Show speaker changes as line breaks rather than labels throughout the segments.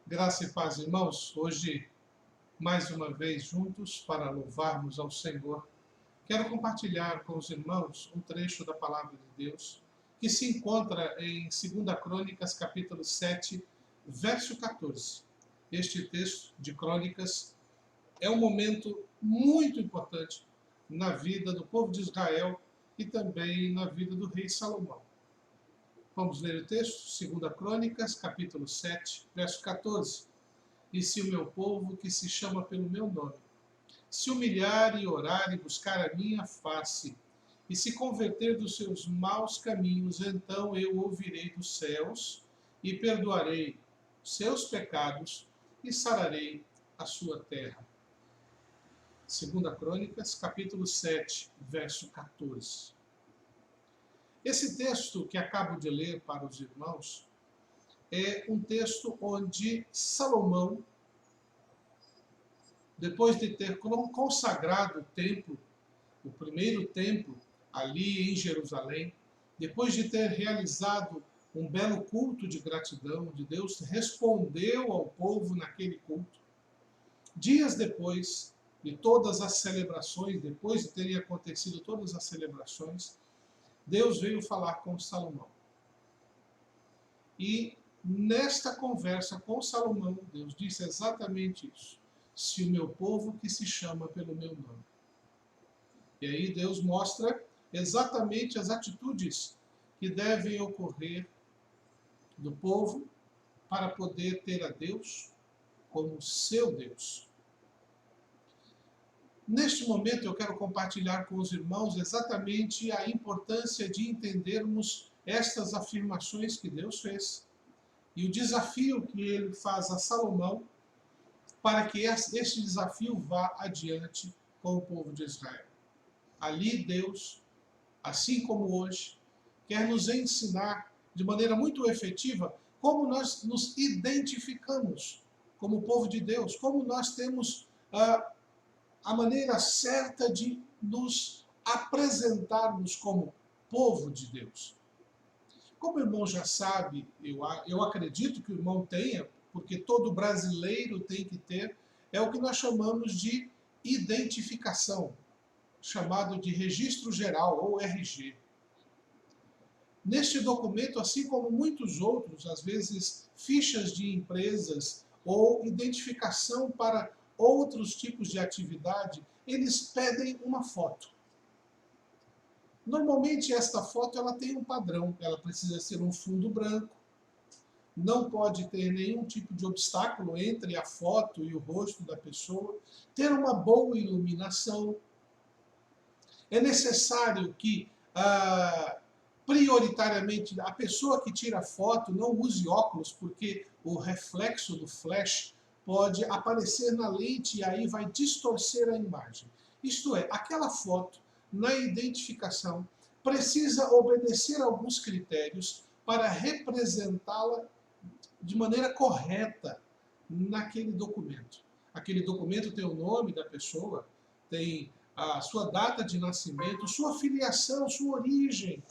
Graça e paz, irmãos. Hoje, mais uma vez, juntos para louvarmos ao Senhor. Quero compartilhar com os irmãos um trecho da Palavra de Deus que se encontra em 2 Crônicas, capítulo 7, verso 14. Este texto de Crônicas é um momento muito importante na vida do povo de Israel e também na vida do rei Salomão. Vamos ler o texto, 2 Crônicas, capítulo 7, verso 14. E se o meu povo, que se chama pelo meu nome, se humilhar e orar e buscar a minha face, e se converter dos seus maus caminhos, então eu ouvirei dos céus e perdoarei seus pecados e sararei a sua terra. 2 Crônicas, capítulo 7, verso 14. Esse texto que acabo de ler para os irmãos é um texto onde Salomão, depois de ter consagrado o templo, o primeiro templo, ali em Jerusalém, depois de ter realizado um belo culto de gratidão, onde Deus respondeu ao povo naquele culto, dias depois de todas as celebrações, depois de terem acontecido todas as celebrações, Deus veio falar com Salomão. E nesta conversa com Salomão, Deus disse exatamente isso. Se o meu povo que se chama pelo meu nome. E aí Deus mostra exatamente as atitudes que devem ocorrer do povo para poder ter a Deus como seu Deus. Neste momento eu quero compartilhar com os irmãos exatamente a importância de entendermos estas afirmações que Deus fez e o desafio que ele faz a Salomão para que este desafio vá adiante com o povo de Israel. Ali Deus, assim como hoje, quer nos ensinar de maneira muito efetiva como nós nos identificamos como povo de Deus, como nós temos a maneira certa de nos apresentarmos como povo de Deus. Como o irmão já sabe, eu acredito que o irmão tenha, porque todo brasileiro tem que ter, é o que nós chamamos de identificação, chamado de Registro Geral, ou RG. Neste documento, assim como muitos outros, às vezes fichas de empresas ou identificação para outros tipos de atividade, eles pedem uma foto. Normalmente esta foto ela tem um padrão, ela precisa ser um fundo branco, não pode ter nenhum tipo de obstáculo entre a foto e o rosto da pessoa, ter uma boa iluminação. É necessário que, prioritariamente, a pessoa que tira a foto não use óculos, porque o reflexo do flash pode aparecer na lente e aí vai distorcer a imagem. Isto é, aquela foto, na identificação, precisa obedecer a alguns critérios para representá-la de maneira correta naquele documento. Aquele documento tem o nome da pessoa, tem a sua data de nascimento, sua filiação, sua origem.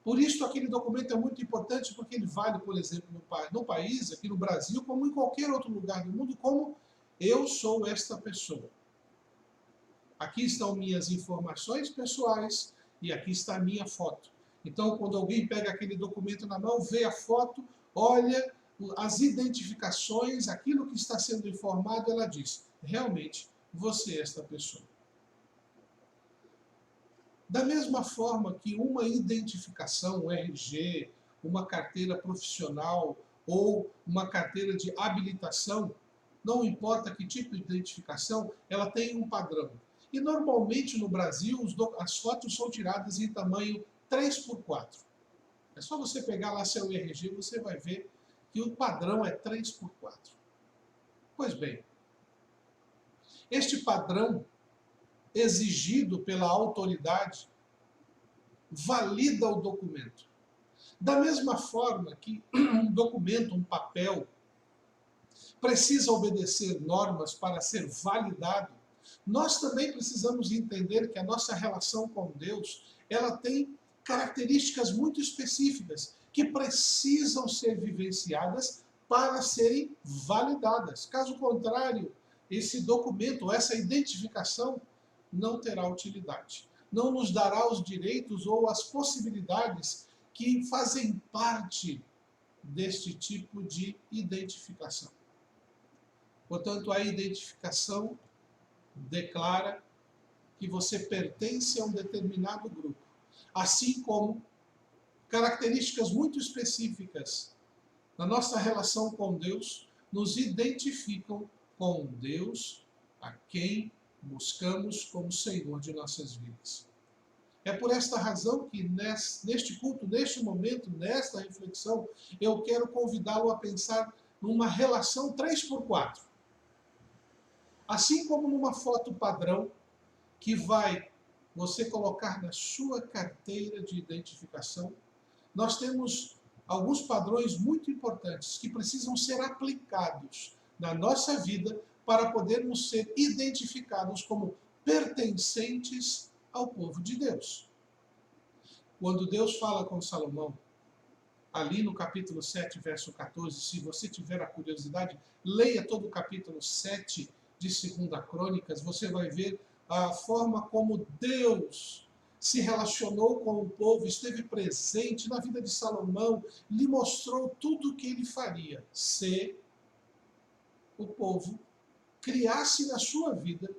Por isso, aquele documento é muito importante, porque ele vale, por exemplo, no país, aqui no Brasil, como em qualquer outro lugar do mundo, como eu sou esta pessoa. Aqui estão minhas informações pessoais e aqui está a minha foto. Então, quando alguém pega aquele documento na mão, vê a foto, olha as identificações, aquilo que está sendo informado, ela diz, realmente, você é esta pessoa. Da mesma forma que uma identificação, um RG, uma carteira profissional ou uma carteira de habilitação, não importa que tipo de identificação, ela tem um padrão. E normalmente no Brasil as fotos são tiradas em tamanho 3x4. É só você pegar lá seu RG, você vai ver que o padrão é 3x4. Pois bem, este padrão exigido pela autoridade valida o documento. Da mesma forma que um documento, um papel, precisa obedecer normas para ser validado, nós também precisamos entender que a nossa relação com Deus, ela tem características muito específicas que precisam ser vivenciadas para serem validadas. Caso contrário, esse documento, essa identificação, não terá utilidade. Não nos dará os direitos ou as possibilidades que fazem parte deste tipo de identificação. Portanto, a identificação declara que você pertence a um determinado grupo, assim como características muito específicas na nossa relação com Deus nos identificam com Deus a quem buscamos como Senhor de nossas vidas. É por esta razão que neste culto, neste momento, nesta reflexão, eu quero convidá-lo a pensar numa relação 3x4. Assim como numa foto padrão que vai você colocar na sua carteira de identificação, nós temos alguns padrões muito importantes que precisam ser aplicados na nossa vida para podermos ser identificados como pertencentes ao povo de Deus. Quando Deus fala com Salomão, ali no capítulo 7, verso 14, se você tiver a curiosidade, leia todo o capítulo 7 de 2 Crônicas, você vai ver a forma como Deus se relacionou com o povo, esteve presente na vida de Salomão, lhe mostrou tudo o que ele faria se o povo criasse na sua vida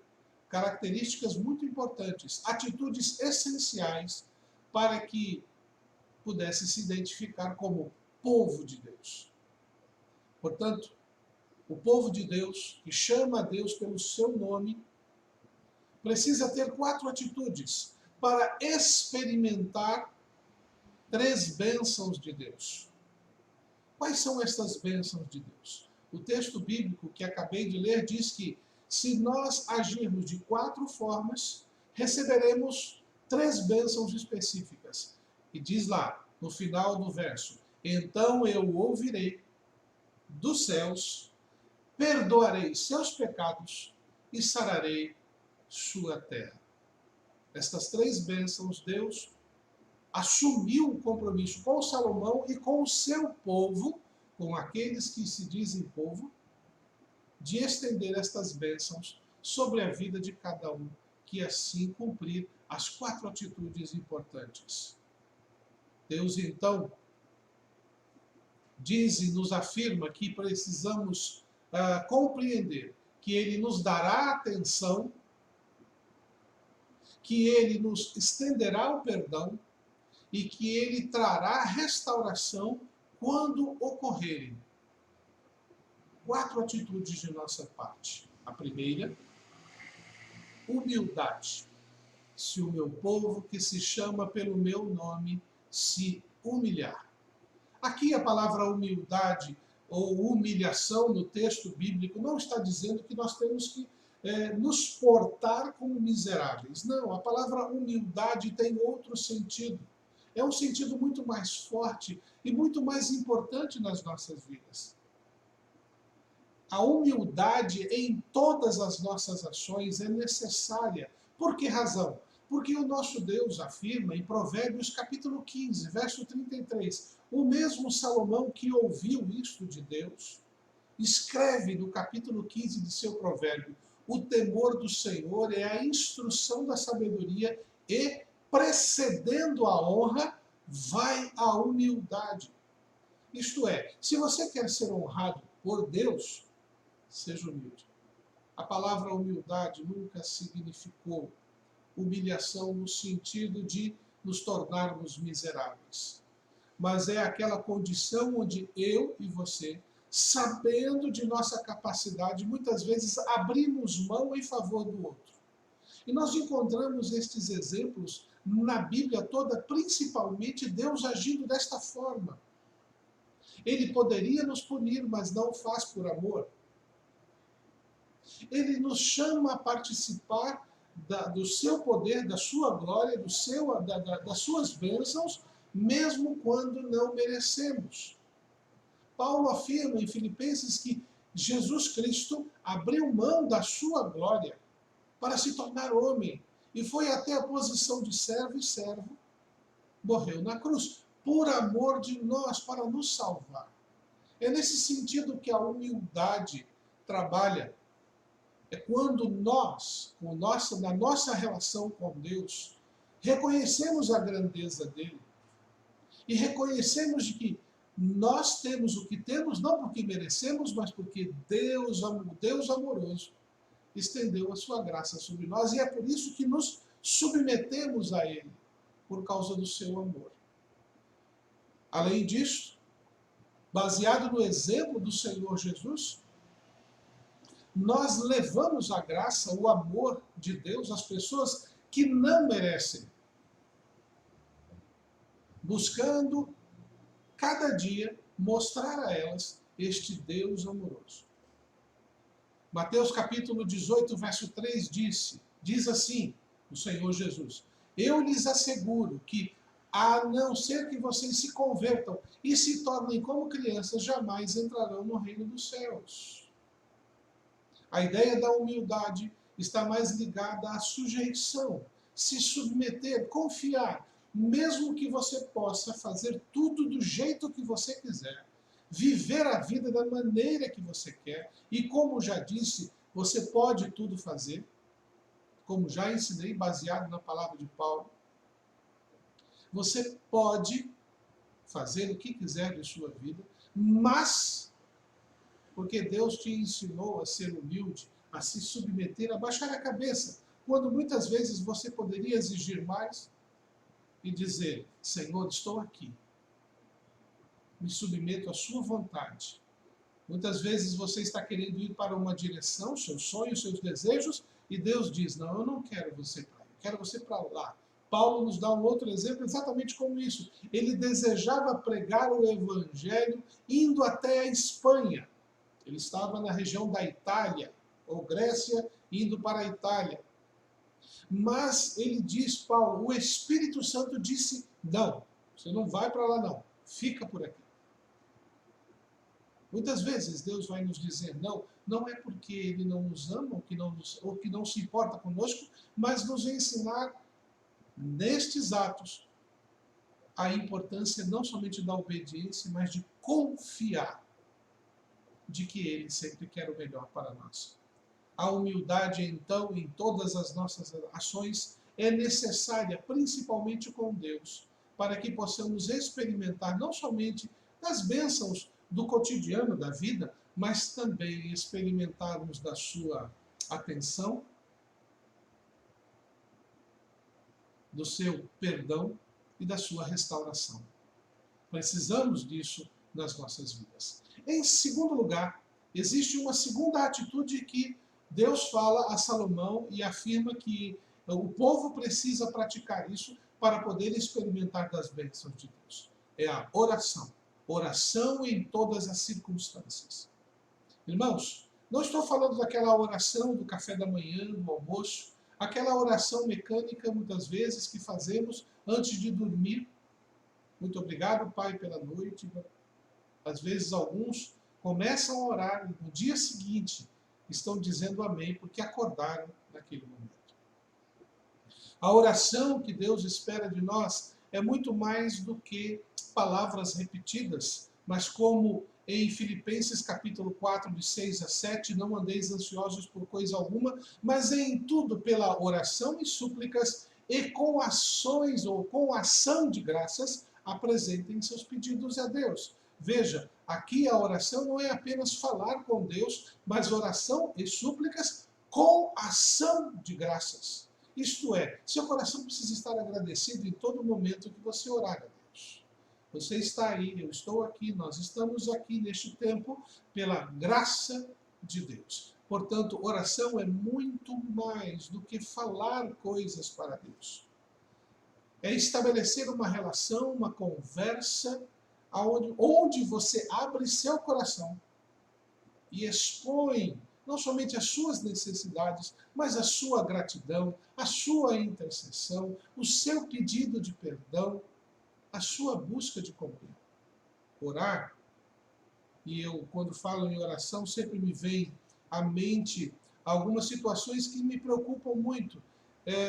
características muito importantes, atitudes essenciais para que pudesse se identificar como povo de Deus. Portanto, o povo de Deus, que chama a Deus pelo seu nome, precisa ter 4 atitudes para experimentar 3 bênçãos de Deus. Quais são estas bênçãos de Deus? O texto bíblico que acabei de ler diz que se nós agirmos de 4 formas, receberemos 3 bênçãos específicas. E diz lá, no final do verso, então eu ouvirei dos céus, perdoarei seus pecados e sararei sua terra. Estas 3 bênçãos, Deus assumiu o compromisso com Salomão e com o seu povo, com aqueles que se dizem povo, de estender estas bênçãos sobre a vida de cada um, que assim cumprir as 4 atitudes importantes. Deus, então, diz e nos afirma que precisamos compreender que Ele nos dará atenção, que Ele nos estenderá o perdão e que Ele trará restauração quando ocorrerem 4 atitudes de nossa parte. A primeira, humildade. Se o meu povo, que se chama pelo meu nome, se humilhar. Aqui a palavra humildade ou humilhação no texto bíblico não está dizendo que nós temos que nos portar como miseráveis. Não, a palavra humildade tem outro sentido. É um sentido muito mais forte e muito mais importante nas nossas vidas. A humildade em todas as nossas ações é necessária. Por que razão? Porque o nosso Deus afirma em Provérbios capítulo 15, verso 33, o mesmo Salomão que ouviu isto de Deus, escreve no capítulo 15 de seu provérbio, o temor do Senhor é a instrução da sabedoria e, precedendo a honra, vai a humildade. Isto é, se você quer ser honrado por Deus, seja humilde. A palavra humildade nunca significou humilhação no sentido de nos tornarmos miseráveis. Mas é aquela condição onde eu e você, sabendo de nossa capacidade, muitas vezes abrimos mão em favor do outro. E nós encontramos estes exemplos na Bíblia toda, principalmente Deus agindo desta forma. Ele poderia nos punir, mas não faz por amor. Ele nos chama a participar do seu poder, da sua glória, das suas bênçãos, mesmo quando não merecemos. Paulo afirma em Filipenses que Jesus Cristo abriu mão da sua glória para se tornar homem e foi até a posição de servo e morreu na cruz, por amor de nós, para nos salvar. É nesse sentido que a humildade trabalha. É quando nós, na nossa relação com Deus, reconhecemos a grandeza dele e reconhecemos de que nós temos o que temos, não porque merecemos, mas porque Deus amoroso, estendeu a sua graça sobre nós, e é por isso que nos submetemos a ele, por causa do seu amor. Além disso, baseado no exemplo do Senhor Jesus, nós levamos a graça, o amor de Deus às pessoas que não merecem, buscando cada dia mostrar a elas este Deus amoroso. Mateus capítulo 18, verso 3 diz assim, o Senhor Jesus: eu lhes asseguro que, a não ser que vocês se convertam e se tornem como crianças, jamais entrarão no reino dos céus. A ideia da humildade está mais ligada à sujeição, se submeter, confiar, mesmo que você possa fazer tudo do jeito que você quiser, viver a vida da maneira que você quer, e como já disse, você pode tudo fazer, como já ensinei, baseado na palavra de Paulo. Você pode fazer o que quiser de sua vida, mas porque Deus te ensinou a ser humilde, a se submeter, a baixar a cabeça, quando muitas vezes você poderia exigir mais e dizer: Senhor, estou aqui, me submeto à sua vontade. Muitas vezes você está querendo ir para uma direção, seus sonhos, seus desejos, e Deus diz: não, eu não quero você para aí, eu quero você para lá. Paulo nos dá um outro exemplo exatamente como isso. Ele desejava pregar o evangelho indo até a Espanha. Ele estava na região da Itália, ou Grécia, indo para a Itália. Mas ele diz, Paulo, o Espírito Santo disse: não, você não vai para lá não, fica por aqui. Muitas vezes Deus vai nos dizer não, não é porque Ele não nos ama ou que não se importa conosco, mas nos ensinar nestes atos a importância não somente da obediência, mas de confiar de que Ele sempre quer o melhor para nós. A humildade, então, em todas as nossas ações, é necessária, principalmente com Deus, para que possamos experimentar não somente as bênçãos do cotidiano da vida, mas também experimentarmos da sua atenção, do seu perdão e da sua restauração. Precisamos disso nas nossas vidas. Em segundo lugar, existe uma segunda atitude que Deus fala a Salomão e afirma que o povo precisa praticar isso para poder experimentar das bênçãos de Deus. É a oração. Oração em todas as circunstâncias. Irmãos, não estou falando daquela oração do café da manhã, do almoço, aquela oração mecânica, muitas vezes, que fazemos antes de dormir. Muito obrigado, Pai, pela noite. Às vezes, alguns começam a orar e no dia seguinte estão dizendo amém, porque acordaram naquele momento. A oração que Deus espera de nós é muito mais do que palavras repetidas, mas como em Filipenses capítulo 4, de 6 a 7, não andeis ansiosos por coisa alguma, mas em tudo pela oração e súplicas e com ações ou com ação de graças, apresentem seus pedidos a Deus. Veja, aqui a oração não é apenas falar com Deus, mas oração e súplicas com ação de graças. Isto é, seu coração precisa estar agradecido em todo momento que você orar a Deus. Você está aí, eu estou aqui, nós estamos aqui neste tempo pela graça de Deus. Portanto, oração é muito mais do que falar coisas para Deus. É estabelecer uma relação, uma conversa, onde você abre seu coração e expõe não somente as suas necessidades, mas a sua gratidão, a sua intercessão, o seu pedido de perdão, a sua busca de comunhão. Orar, e eu, quando falo em oração, sempre me vem à mente algumas situações que me preocupam muito.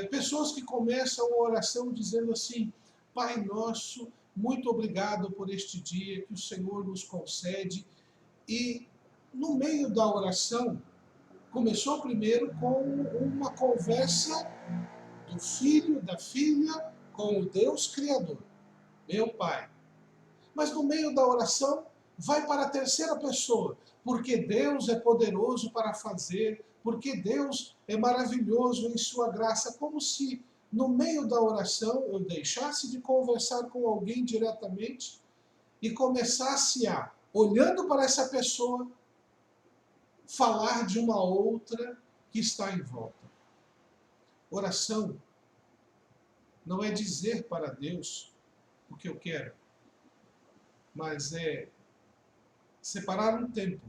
Pessoas que começam a oração dizendo assim: Pai nosso, muito obrigado por este dia que o Senhor nos concede, E no meio da oração, começou primeiro com uma conversa do filho, da filha, com o Deus Criador, meu Pai. Mas no meio da oração, vai para a terceira pessoa, porque Deus é poderoso para fazer, porque Deus é maravilhoso em sua graça, como se no meio da oração eu deixasse de conversar com alguém diretamente e começasse a, olhando para essa pessoa, falar de uma outra que está em volta. Oração não é dizer para Deus o que eu quero, mas é separar um tempo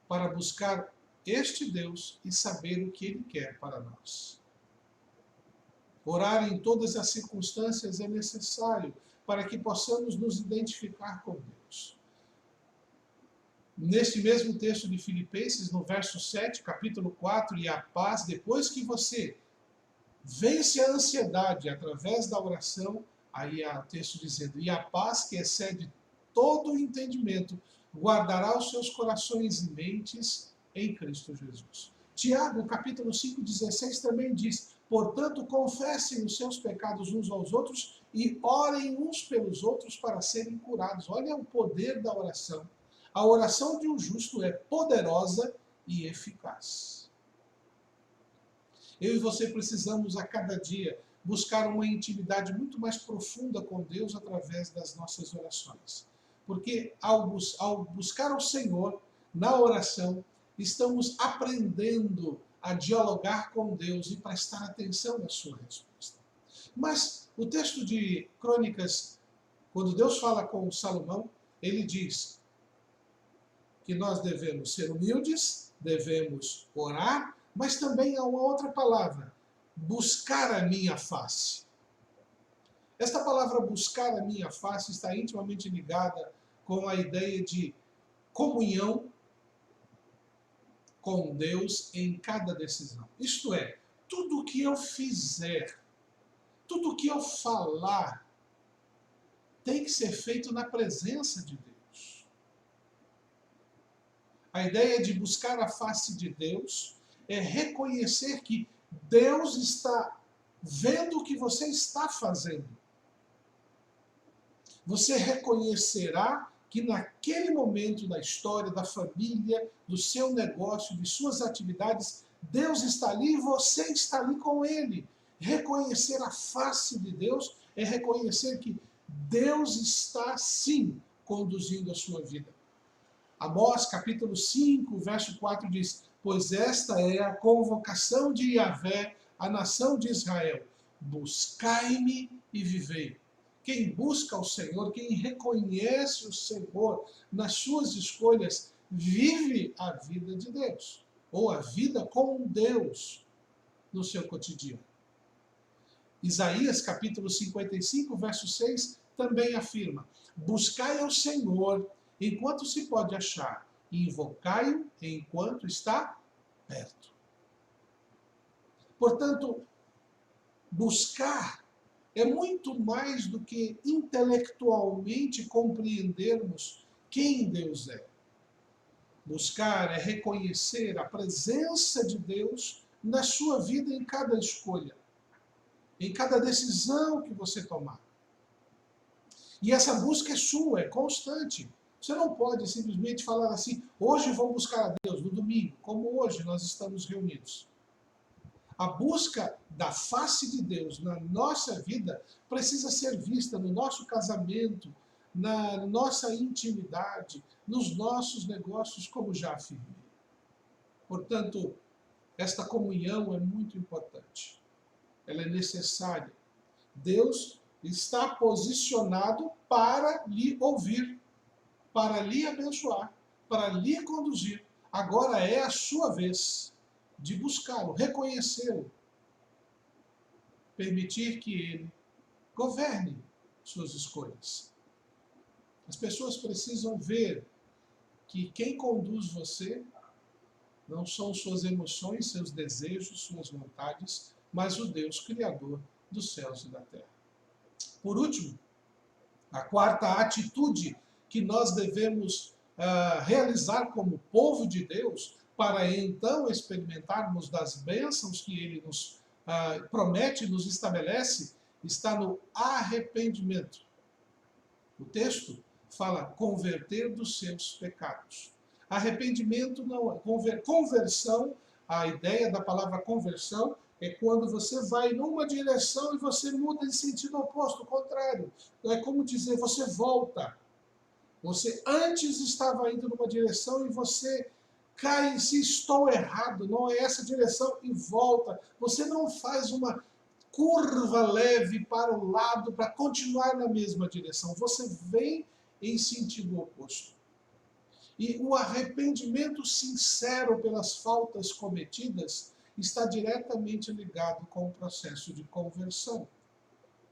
para buscar este Deus e saber o que Ele quer para nós. Orar em todas as circunstâncias é necessário para que possamos nos identificar com Deus. Neste mesmo texto de Filipenses, no verso 7, capítulo 4, e a paz, depois que você vence a ansiedade através da oração, aí há o texto dizendo, e a paz que excede todo o entendimento, guardará os seus corações e mentes em Cristo Jesus. Tiago, capítulo 5, 16, também diz, portanto, confessem os seus pecados uns aos outros e orem uns pelos outros para serem curados. Olha o poder da oração. A oração de um justo é poderosa e eficaz. Eu e você precisamos a cada dia buscar uma intimidade muito mais profunda com Deus através das nossas orações. Porque ao buscar o Senhor na oração, estamos aprendendo a dialogar com Deus e prestar atenção na sua resposta. Mas o texto de Crônicas, quando Deus fala com Salomão, ele diz que nós devemos ser humildes, devemos orar, mas também há uma outra palavra, buscar a minha face. Esta palavra buscar a minha face está intimamente ligada com a ideia de comunhão com Deus em cada decisão. Isto é, tudo o que eu fizer, tudo o que eu falar, tem que ser feito na presença de Deus. A ideia de buscar a face de Deus é reconhecer que Deus está vendo o que você está fazendo. Você reconhecerá que naquele momento da história, da família, do seu negócio, de suas atividades, Deus está ali e você está ali com Ele. Reconhecer a face de Deus é reconhecer que Deus está, sim, conduzindo a sua vida. Amós, capítulo 5, verso 4 diz, pois esta é a convocação de Yahvé, a nação de Israel. Buscai-me e vivei. Quem busca o Senhor, quem reconhece o Senhor nas suas escolhas, vive a vida de Deus, ou a vida com Deus no seu cotidiano. Isaías, capítulo 55, verso 6, também afirma, buscai ao Senhor enquanto se pode achar, e invocai-o enquanto está perto. Portanto, buscar é muito mais do que intelectualmente compreendermos quem Deus é. Buscar é reconhecer a presença de Deus na sua vida em cada escolha, em cada decisão que você tomar. E essa busca é sua, é constante. Você não pode simplesmente falar assim, hoje vou buscar a Deus, no domingo, como hoje nós estamos reunidos. A busca da face de Deus na nossa vida precisa ser vista no nosso casamento, na nossa intimidade, nos nossos negócios, como já afirmei. Portanto, esta comunhão é muito importante. Ela é necessária. Deus está posicionado para lhe ouvir, para lhe abençoar, para lhe conduzir. Agora é a sua vez de buscá-lo, reconhecê-lo, permitir que ele governe suas escolhas. As pessoas precisam ver que quem conduz você não são suas emoções, seus desejos, suas vontades, mas o Deus Criador dos céus e da terra. Por último, a quarta atitude que nós devemos realizar como povo de Deus, para então experimentarmos das bênçãos que Ele nos promete, nos estabelece, está no arrependimento. O texto fala converter dos seus pecados. Arrependimento não é conversão. A ideia da palavra conversão é quando você vai numa direção e você muda em sentido oposto, contrário. É como dizer, você volta. Você antes estava indo numa direção e você cai, se estou errado, não é essa direção, e volta. Você não faz uma curva leve para o lado para continuar na mesma direção. Você vem em sentido oposto. E o arrependimento sincero pelas faltas cometidas está diretamente ligado com o processo de conversão.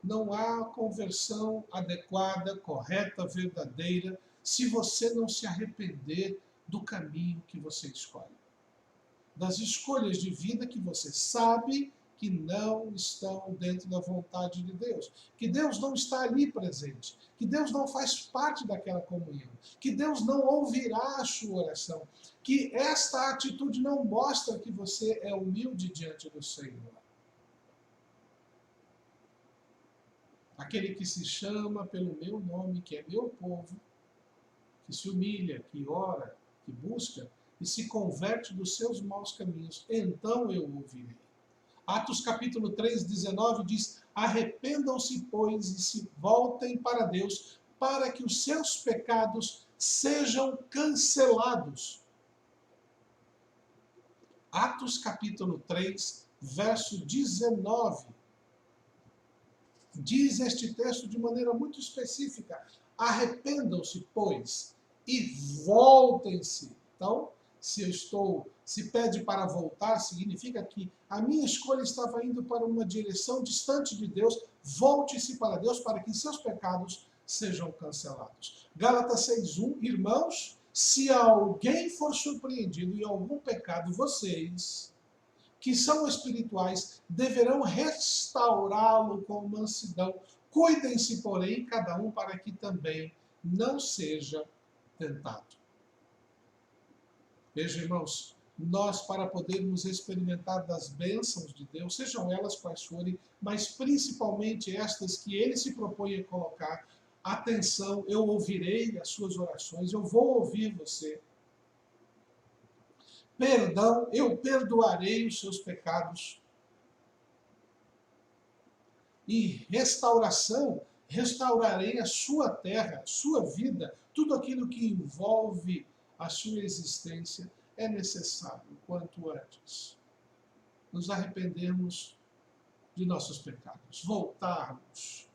Não há conversão adequada, correta, verdadeira, se você não se arrepender do caminho que você escolhe. Das escolhas de vida que você sabe que não estão dentro da vontade de Deus. Que Deus não está ali presente. Que Deus não faz parte daquela comunhão. Que Deus não ouvirá a sua oração. Que esta atitude não mostra que você é humilde diante do Senhor. Aquele que se chama pelo meu nome, que é meu povo, que se humilha, que ora, que busca e se converte dos seus maus caminhos, então eu ouvirei. Atos capítulo 3, 19 diz: arrependam-se, pois, e se voltem para Deus, para que os seus pecados sejam cancelados. Atos capítulo 3, verso 19. Diz este texto de maneira muito específica: arrependam-se, pois, e voltem-se. Então, se pede para voltar, significa que a minha escolha estava indo para uma direção distante de Deus. Volte-se para Deus para que seus pecados sejam cancelados. Gálatas 6:1, irmãos, se alguém for surpreendido em algum pecado, vocês, que são espirituais, deverão restaurá-lo com mansidão. Cuidem-se, porém, cada um para que também não seja tentado. Veja, irmãos, nós, para podermos experimentar das bênçãos de Deus, sejam elas quais forem, mas principalmente estas que Ele se propõe a colocar, atenção, eu ouvirei as suas orações, eu vou ouvir você. Perdão, eu perdoarei os seus pecados. E restauração, restaurarei a sua terra, a sua vida, tudo aquilo que envolve a sua existência. É necessário, quanto antes, nos arrependermos de nossos pecados, voltarmos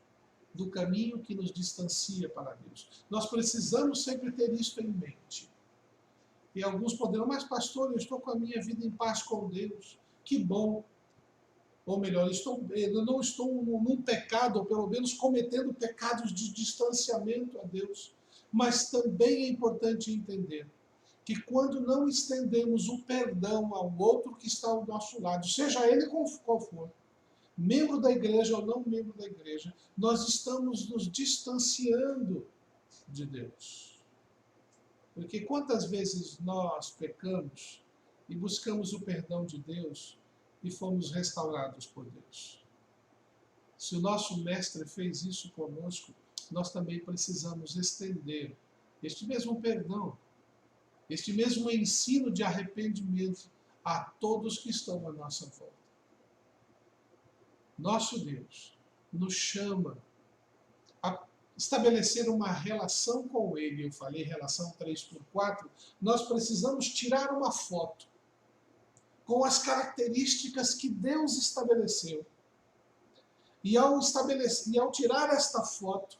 do caminho que nos distancia para Deus. Nós precisamos sempre ter isso em mente. E alguns poderão, mas pastor, eu estou com a minha vida em paz com Deus. Que bom. Ou melhor, eu não estou num pecado, ou pelo menos cometendo pecados de distanciamento a Deus. Mas também é importante entender que quando não estendemos o perdão ao outro que está ao nosso lado, seja ele qual for, membro da igreja ou não membro da igreja, nós estamos nos distanciando de Deus. Porque quantas vezes nós pecamos e buscamos o perdão de Deus e fomos restaurados por Deus? Se o nosso mestre fez isso conosco, nós também precisamos estender este mesmo perdão, este mesmo ensino de arrependimento a todos que estão à nossa volta. Nosso Deus nos chama a estabelecer uma relação com Ele. Eu falei relação 3x4. Nós precisamos tirar uma foto com as características que Deus estabeleceu. E ao tirar esta foto,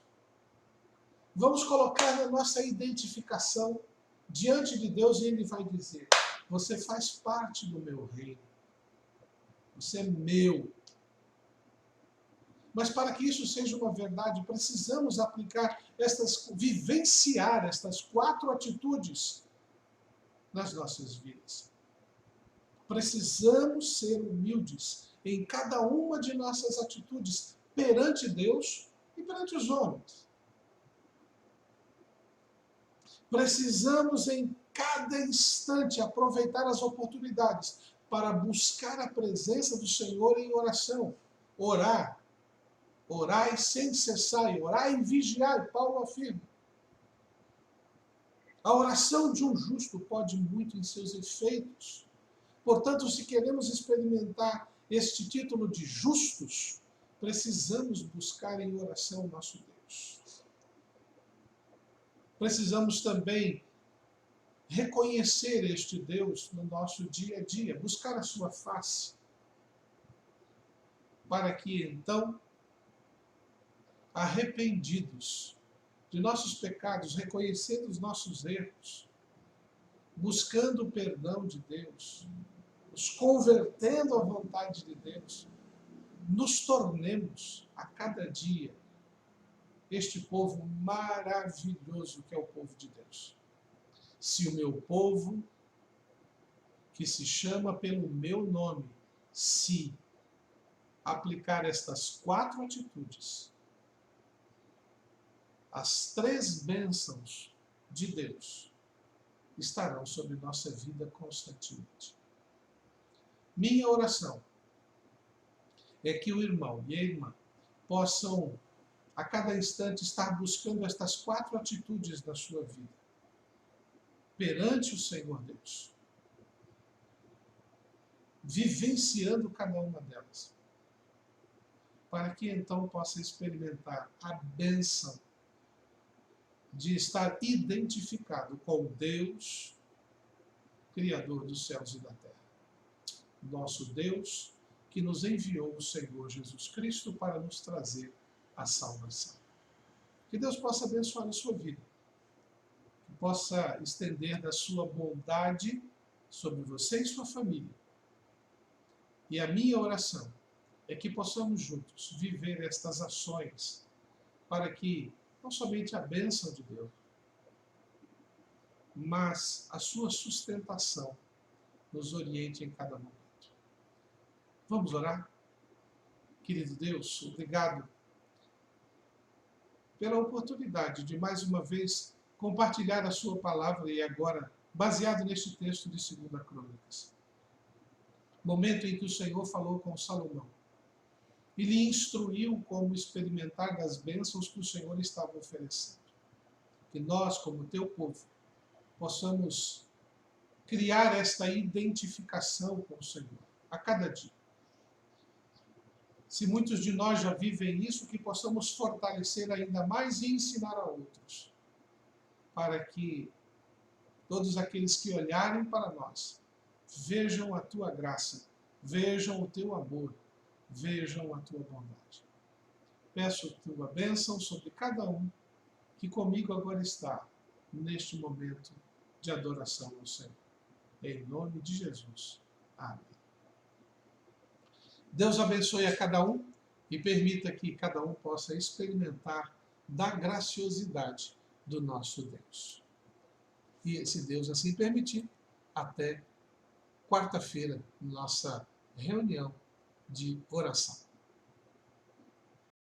vamos colocar na nossa identificação diante de Deus e Ele vai dizer: você faz parte do meu reino. Você é meu. Mas para que isso seja uma verdade, precisamos vivenciar estas 4 atitudes nas nossas vidas. Precisamos ser humildes em cada uma de nossas atitudes perante Deus e perante os homens. Precisamos em cada instante aproveitar as oportunidades para buscar a presença do Senhor em oração. Orar. Orai sem cessar, orai e vigiai, Paulo afirma. A oração de um justo pode muito em seus efeitos. Portanto, se queremos experimentar este título de justos, precisamos buscar em oração nosso Deus. Precisamos também reconhecer este Deus no nosso dia a dia, buscar a sua face, para que então, arrependidos de nossos pecados, reconhecendo os nossos erros, buscando o perdão de Deus, nos convertendo à vontade de Deus, nos tornemos a cada dia este povo maravilhoso que é o povo de Deus. Se o meu povo, que se chama pelo meu nome, se aplicar estas 4 atitudes, as 3 bênçãos de Deus estarão sobre nossa vida constantemente. Minha oração é que o irmão e a irmã possam, a cada instante, estar buscando estas 4 atitudes na sua vida, perante o Senhor Deus, vivenciando cada uma delas, para que então possa experimentar a bênção de estar identificado com Deus, Criador dos céus e da terra. Nosso Deus, que nos enviou o Senhor Jesus Cristo para nos trazer a salvação. Que Deus possa abençoar a sua vida, que possa estender da sua bondade sobre você e sua família. E a minha oração é que possamos juntos viver estas ações para que não somente a bênção de Deus, mas a sua sustentação nos oriente em cada momento. Vamos orar? Querido Deus, obrigado pela oportunidade de mais uma vez compartilhar a sua palavra e agora, baseado neste texto de 2 Crônicas. Momento em que o Senhor falou com Salomão e lhe instruiu como experimentar das bênçãos que o Senhor estava oferecendo. Que nós, como teu povo, possamos criar esta identificação com o Senhor a cada dia. Se muitos de nós já vivem isso, que possamos fortalecer ainda mais e ensinar a outros, para que todos aqueles que olharem para nós vejam a tua graça, vejam o teu amor, vejam a tua bondade. Peço a tua bênção sobre cada um que comigo agora está, neste momento de adoração ao Senhor. Em nome de Jesus. Amém. Deus abençoe a cada um e permita que cada um possa experimentar da graciosidade do nosso Deus. E se Deus assim permitir, até quarta-feira, nossa reunião de oração.